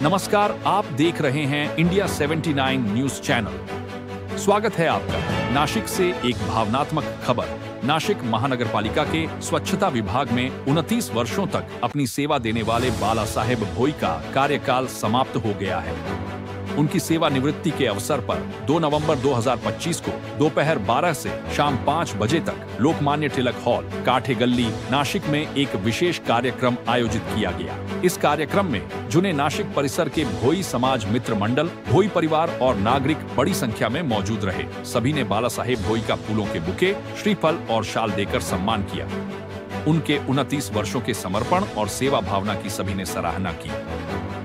नमस्कार, आप देख रहे हैं इंडिया 79 न्यूज चैनल। स्वागत है आपका। नासिक से एक भावनात्मक खबर। नासिक महानगर पालिका के स्वच्छता विभाग में 29 वर्षों तक अपनी सेवा देने वाले बाला साहेब भोई का कार्यकाल समाप्त हो गया है। उनकी सेवानिवृत्ति के अवसर पर 2 नवंबर 2025 को दोपहर 12 से शाम 5 बजे तक लोकमान्य तिलक हॉल, काठे गली, नासिक में एक विशेष कार्यक्रम आयोजित किया गया। इस कार्यक्रम में जुने नासिक परिसर के भोई समाज मित्र मंडल, भोई परिवार और नागरिक बड़ी संख्या में मौजूद रहे। सभी ने बाला साहेब भोई का फूलों के बुके, श्रीफल और शाल देकर सम्मान किया। उनके 29 वर्षों के समर्पण और सेवा भावना की सभी ने सराहना की।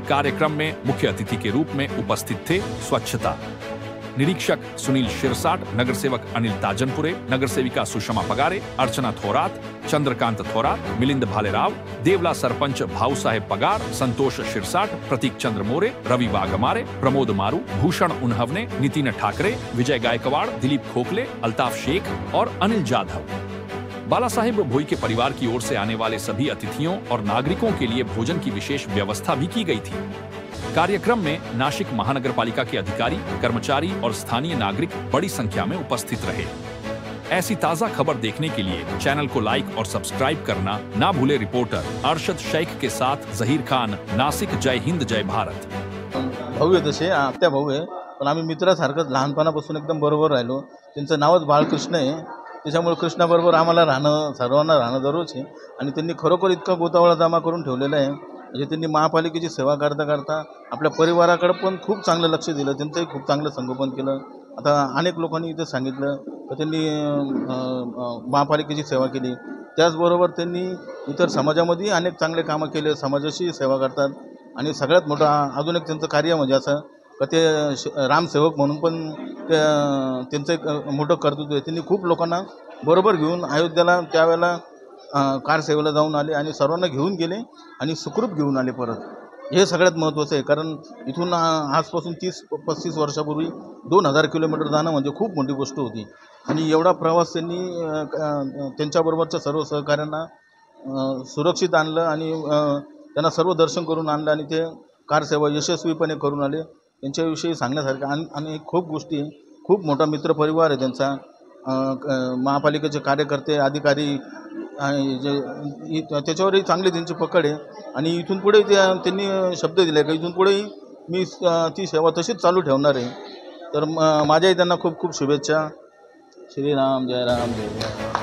कार्यक्रम में मुख्य अतिथि के रूप में उपस्थित थे स्वच्छता निरीक्षक सुनील शिरसाट, नगर सेवक अनिल ताजनपुरे, नगर सेविका सुषमा पगारे, अर्चना थोरात, चंद्रकांत थोरात, मिलिंद भालेराव, देवला सरपंच भाऊ साहेब पगार, संतोष शिरसाट, प्रतीक चंद्र मोरे, रवि वाघमारे, प्रमोद मारू, भूषण उन्हवने, नितिन ठाकरे, विजय गायकवाड़, दिलीप खोखले, अल्ताफ शेख और अनिल जाधव। बाला साहेब भोई के परिवार की ओर से आने वाले सभी अतिथियों और नागरिकों के लिए भोजन की विशेष व्यवस्था भी की गई थी। कार्यक्रम में नासिक महानगर पालिका के अधिकारी, कर्मचारी और स्थानीय नागरिक बड़ी संख्या में उपस्थित रहे। ऐसी ताजा खबर देखने के लिए चैनल को लाइक और सब्सक्राइब करना ना भूले। रिपोर्टर अरशद शेख के साथ जहीर खान, नासिक। जय हिंद, जय भारत। भाऊ आहे तसे, आत्या भाऊ आहे, पण आम्ही मित्रासारखंच लहानपणापासून एकदम बरोबर राहिलो। त्यांचं नावच बाळकृष्ण आहे, त्याच्यामुळे कृष्णाबरोबर आम्हाला राहणं, सर्वांना राहणं जरूरच आहे। आणि त्यांनी खरोखर इतका गोतावळा जमा करून ठेवलेला आहे, म्हणजे त्यांनी महापालिकेची सेवा करता करता आपल्या परिवाराकडे पण खूप चांगलं लक्ष दिलं, त्यांचंही खूप चांगलं संगोपन केलं। आता अनेक लोकांनी इथे सांगितलं की त्यांनी महापालिकेची सेवा केली, त्याचबरोबर त्यांनी इतर समाजामध्ये अनेक चांगले कामं केले, समाजाशी सेवा करतात। आणि सगळ्यात मोठं अजून एक त्यांचं कार्य म्हणजे असं का ते रामसेवक म्हणून पण त्यांचं एक मोठं कर्तृत्व आहे। त्यांनी खूप लोकांना बरोबर घेऊन अयोध्येला त्यावेळेला कार सेवेला जाऊन आले आणि सर्वांना घेऊन गेले आणि सुखरूप घेऊन आले परत। हे सगळ्यात महत्त्वाचं आहे, कारण इथून आजपासून 30-35 वर्षापूर्वी 2000 किलोमीटर जाणं म्हणजे खूप मोठी गोष्ट होती। आणि एवढा प्रवास त्यांनी त्यांच्याबरोबरच्या सर्व सहकाऱ्यांना सुरक्षित आणलं आणि त्यांना सर्व दर्शन करून आणलं आणि ते कार सेवा यशस्वीपणे करून आले। त्यांच्याविषयी सांगण्यासारखं आणि खूप गोष्टी, खूप मोठा मित्रपरिवार आहे त्यांचा। महापालिकेचे कार्यकर्ते, अधिकारी जे त्याच्यावरही चांगली त्यांची पकड आहे। आणि इथून पुढे त्यांनी शब्द दिले की इथून पुढेही मी ती सेवा तशीच चालू ठेवणार आहे। तर माझ्याही त्यांना खूप खूप शुभेच्छा। श्रीराम, जय राम, जय जय।